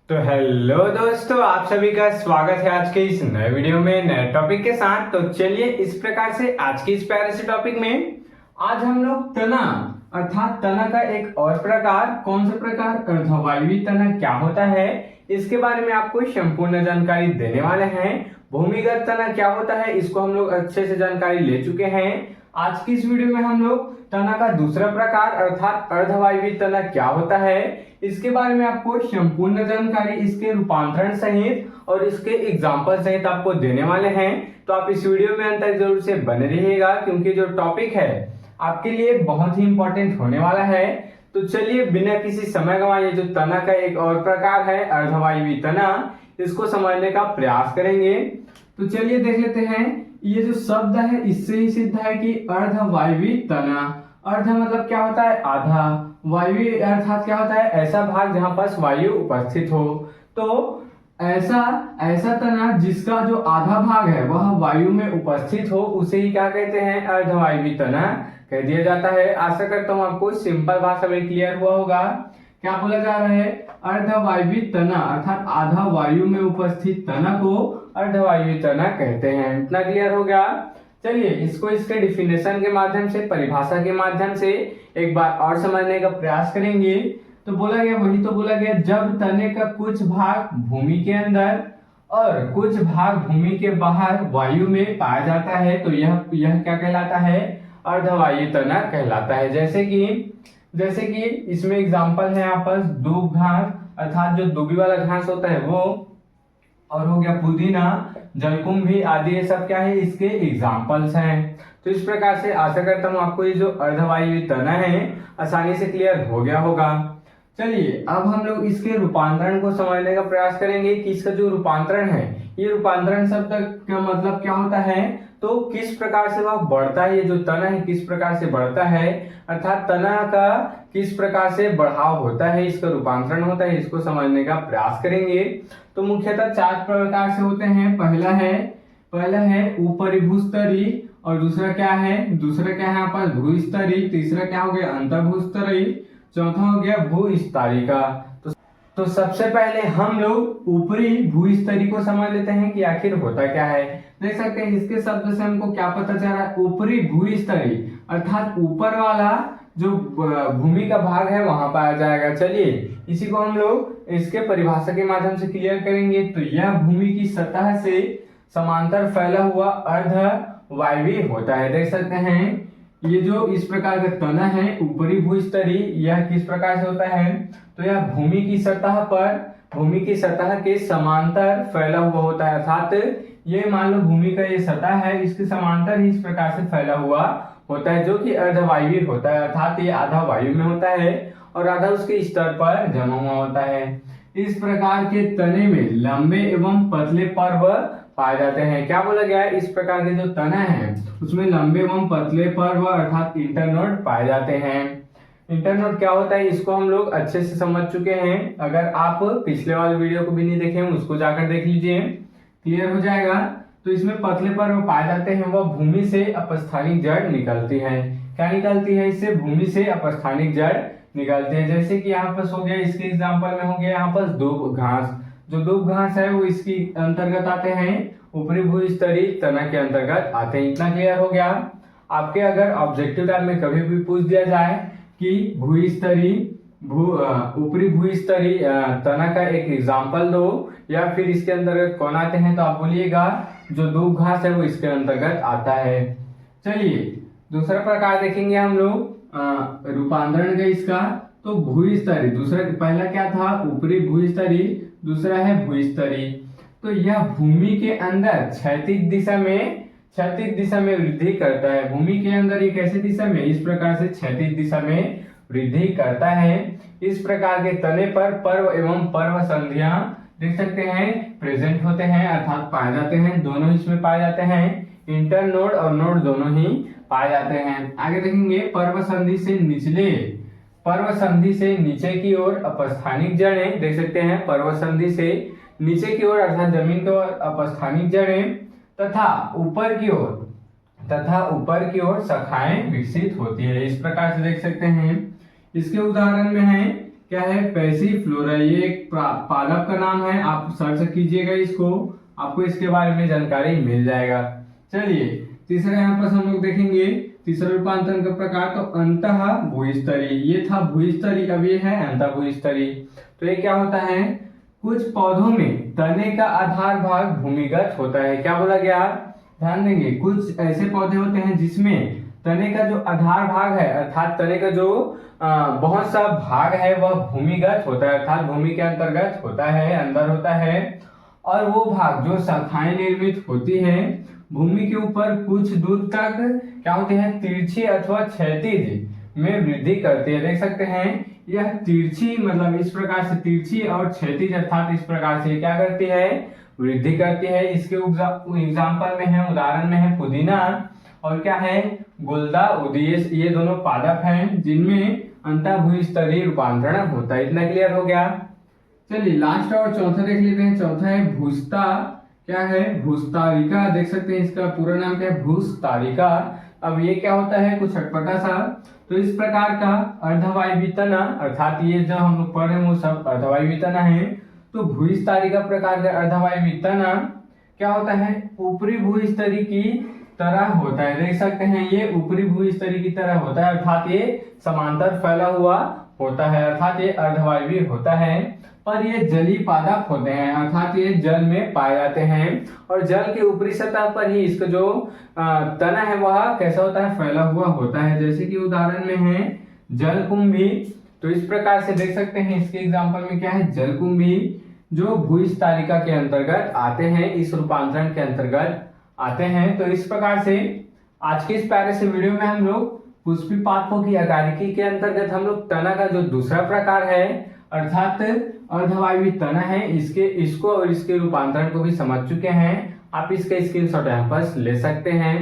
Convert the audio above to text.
तो हेलो दोस्तों, आप सभी का स्वागत है आज के इस नए वीडियो में नए टॉपिक के साथ। तो चलिए इस प्रकार से आज के इस प्यारे से टॉपिक में आज हम लोग तना अर्थात तना का एक और प्रकार, कौन सा प्रकार अर्धवायवीय तना क्या होता है, इसके बारे में आपको संपूर्ण जानकारी देने वाले हैं। भूमिगत तना क्या होता है इसको हम लोग अच्छे से जानकारी ले चुके हैं। आज की इस वीडियो में हम लोग तना का दूसरा प्रकार अर्थात अर्धवायवीय तना क्या होता है इसके बारे में आपको संपूर्ण जानकारी, इसके रूपांतरण सहित और इसके एग्जाम्पल सहित आपको देने वाले हैं। तो आप इस वीडियो में अंत तक जरूर से बने रहिएगा, क्योंकि जो टॉपिक है आपके लिए बहुत ही इंपॉर्टेंट होने वाला है। तो चलिए बिना किसी समय गंवाए जो तना का एक और प्रकार है अर्धवायवीय तना, इसको समझने का प्रयास करेंगे। तो चलिए देख लेते हैं। ये जो शब्द है इससे ही सिद्ध है कि अर्धवायवीय तना, अर्ध मतलब क्या होता है आधा, वायवीय अर्थात क्या होता है ऐसा भाग जहां पर वायु उपस्थित हो। तो ऐसा तना जिसका जो आधा भाग है वह वायु में उपस्थित हो उसे ही क्या कहते हैं अर्धवायवीय तना कह दिया जाता है। आशा करता हूँ आपको सिंपल भाषा में क्लियर हुआ होगा। क्या बोला जा रहा है, अर्धवायवीय तना अर्थात आधा वायु में उपस्थित तना को अर्धवायवीय तना कहते हैं। इतना क्लियर हो गया। चलिए इसको इसके डिफिनेशन के माध्यम से, परिभाषा के माध्यम से एक बार और समझने का प्रयास करेंगे। तो बोला गया, वही तो बोला गया, जब तने का कुछ भाग भूमि के अंदर और कुछ भाग भूमि के बाहर वायु में पाया जाता है तो यह क्या कहलाता है अर्धवायवीय तना कहलाता है। जैसे कि इसमें एग्जांपल है यहाँ पर दूब घास अर्थात जो दूबी वाला घास होता है वो, और हो गया पुदीना, जलकुंभी आदि, ये सब क्या है इसके एग्जांपल्स हैं। तो इस प्रकार से आशा करता हूँ आपको ये जो अर्धवायवीय तना है आसानी से क्लियर हो गया होगा। चलिए अब हम लोग इसके रूपांतरण को समझने का प्रयास करेंगे कि इसका जो रूपांतरण है, ये रूपांतरण शब्द का मतलब क्या होता है, तो किस प्रकार से वह बढ़ता है, ये जो तना है किस प्रकार से बढ़ता है अर्थात तना का किस प्रकार से बढ़ाव होता है, इसका रूपांतरण होता है, इसको समझने का प्रयास करेंगे। तो मुख्यतः चार प्रकार से होते हैं। पहला है ऊपरी भूस्तरीय, और दूसरा क्या है यहाँ पर भूस्तरीय, तीसरा क्या हो गया अंतर्भूस्तरीय, चौथा हो गया भूस्तरीय का। तो सबसे पहले हम लोग ऊपरी भूस्तरीय को समझ लेते हैं कि आखिर होता क्या है। देख सकते हैं इसके शब्द से हमको क्या पता चल रहा है, ऊपरी भूस्तरीय अर्थात ऊपर वाला जो भूमि का भाग है वहां पाया जाएगा। चलिए इसी को हम लोग इसके परिभाषा के माध्यम से क्लियर करेंगे। तो यह भूमि की सतह से समांतर फैला हुआ अर्धवायवीय होता है। देख सकते हैं ये जो इस प्रकार का तना है ऊपरी भूस्तरीय, यह किस प्रकार से होता है, तो यह भूमि की सतह के समांतर फैला हुआ होता है। अर्थात ये मान लो भूमि का ये सतह है, इसके समांतर ही इस प्रकार से फैला हुआ होता है, जो कि अर्धवायवीय होता है। अर्थात ये आधा वायु में होता है और आधा उसके स्तर पर जमा हुआ होता है। इस प्रकार के तने में लंबे एवं पतले पर्व पाए जाते हैं। क्या बोला गया है, इस प्रकार के जो तना है उसमें लंबे एवं पतले पर्व अर्थात इंटरनोड पाए जाते हैं। इंटरनोड क्या होता है इसको हम लोग अच्छे से समझ चुके हैं। अगर आप पिछले वाले वीडियो को भी नहीं देखे हैं उसको जाकर देख लीजिए, क्लियर हो जाएगा। तो इसमें पतले पर्व पाए जाते हैं, वह भूमि से अपस्थानिक जड़ निकलती है। क्या निकलती है, इससे भूमि से अपस्थानिक जड़ निकलते हैं। जैसे कि यहाँ पर हो गया, इसके एग्जांपल में हो गया यहाँ पर दूब घास, जो दूब घास है वो इसकी अंतर्गत आते हैं, ऊपरी भूस्तरीय तना के अंतर्गत आते हैं। इतना क्लियर हो गया। आपके अगर ऑब्जेक्टिव टाइप में कभी भी पूछ दिया जाए कि ऊपरी भूस्तरीय तना का एक एग्जांपल दो या फिर इसके अंतर्गत कौन आते हैं, तो आप बोलिएगा जो दूब घास है वो इसके अंतर्गत आता है। चलिए दूसरा प्रकार देखेंगे हम लोग, रूपांतरण का इसका। तो भूस्तरीय, दूसरा पहला क्या था ऊपरी भूस्तरीय, दूसरा है भूस्तरीय। तो यह भूमि के अंदर क्षैतिज दिशा में वृद्धि करता है। भूमि के अंदर ये कैसे दिशा में, इस प्रकार से क्षैतिज दिशा में वृद्धि करता है। इस प्रकार के तने पर पर्व एवं पर्व संधियां देख सकते हैं प्रेजेंट होते हैं अर्थात पाए जाते हैं, दोनों इसमें पाए जाते हैं, इंटरनोड और नोड दोनों ही पाए जाते हैं। आगे देखेंगे पर्व संधि से नीचे की ओर अपस्थानिक जड़ें, देख सकते हैं पर्व संधि से नीचे की ओर अर्थात जमीन की ओर अपस्थानिक जड़ें तथा ऊपर की ओर शाखाएं विकसित होती है। इस प्रकार से देख सकते हैं। इसके उदाहरण में है क्या है, पैसिफ्लोरा, ये एक पादप का नाम है। आप सर्च कीजिएगा इसको, आपको इसके बारे में जानकारी मिल जाएगा। चलिए तीसरा यहाँ पर हम लोग देखेंगे, तीसरा रूपांतरण का प्रकार, तो अंतः भूस्तरी, ये था भूस्तरी, अब ये है अंतः भूस्तरी। तो ये क्या होता है, कुछ पौधों में तने का आधार भाग भूमिगत होता है। क्या बोला गया, ध्यान देंगे, कुछ ऐसे पौधे होते हैं जिसमें तने का जो आधार भाग है, अर्थात तने का जो बहुत सा भाग है वह भूमिगत होता है, अर्थात भूमि के अंतर्गत होता है, अंदर होता है। और वो भाग जो शाखाएं निर्मित होती हैं भूमि के ऊपर कुछ दूर तक क्या होते हैं, तिरछी अथवा क्षैतिज में वृद्धि करती है। देख सकते हैं यह तिरछी, मतलब इस प्रकार से तिरछी और क्षैतिज अर्थात इस प्रकार से क्या करती है, वृद्धि करती है। इसके एग्जाम्पल में है, उदाहरण में है पुदीना और क्या है, गुलदा उदेश, ये दोनों पादप हैं जिनमें अंतः भूस्तरीय रूपांतरण होता है। इतना क्लियर हो गया। चलिए लास्ट और चौथा देख लेते हैं। चौथा है भूस्ता, क्या है, भूस्तारिका। देख सकते हैं इसका पूरा नाम क्या है, भूस्तारिका। अब ये क्या होता है, कुछ अटपटा सा। तो इस प्रकार का अर्धवायवी तना, अर्थात ये जो हम लोग पढ़ रहे हैं वो सब अर्धवायवी तना है। तो भूस्तारिका प्रकार का अर्धवायवी तना क्या होता है, ऊपरी भूस्तरी की तरह होता है। देख सकते हैं ये ऊपरी भूस्तरी की तरह होता है, अर्थात ये समांतर फैला हुआ होता है, अर्थात ये अर्धवायवी होता है। पर ये जलीय पादप होते हैं, अर्थात ये जल में पाए जाते हैं और जल के ऊपरी सतह पर ही इसका जो तना है वह कैसा होता है, फैला हुआ होता है। जैसे कि उदाहरण में है जलकुंभी। तो इस प्रकार से देख सकते हैं इसके एग्जांपल में क्या है, जलकुंभी, जो भूस्तारिका के अंतर्गत आते हैं, इस रूपांतरण के अंतर्गत आते हैं। तो इस प्रकार से आज के इस प्यारे से वीडियो में हम लोग पुष्पी पादपों की अकारिकी के अंतर्गत हम लोग तना का जो दूसरा प्रकार है अर्थात अर्धवायवी तना है, इसको और इसके रूपांतरण को भी समझ चुके हैं। आप इसका स्क्रीनशॉट यहाँ पर ले सकते हैं।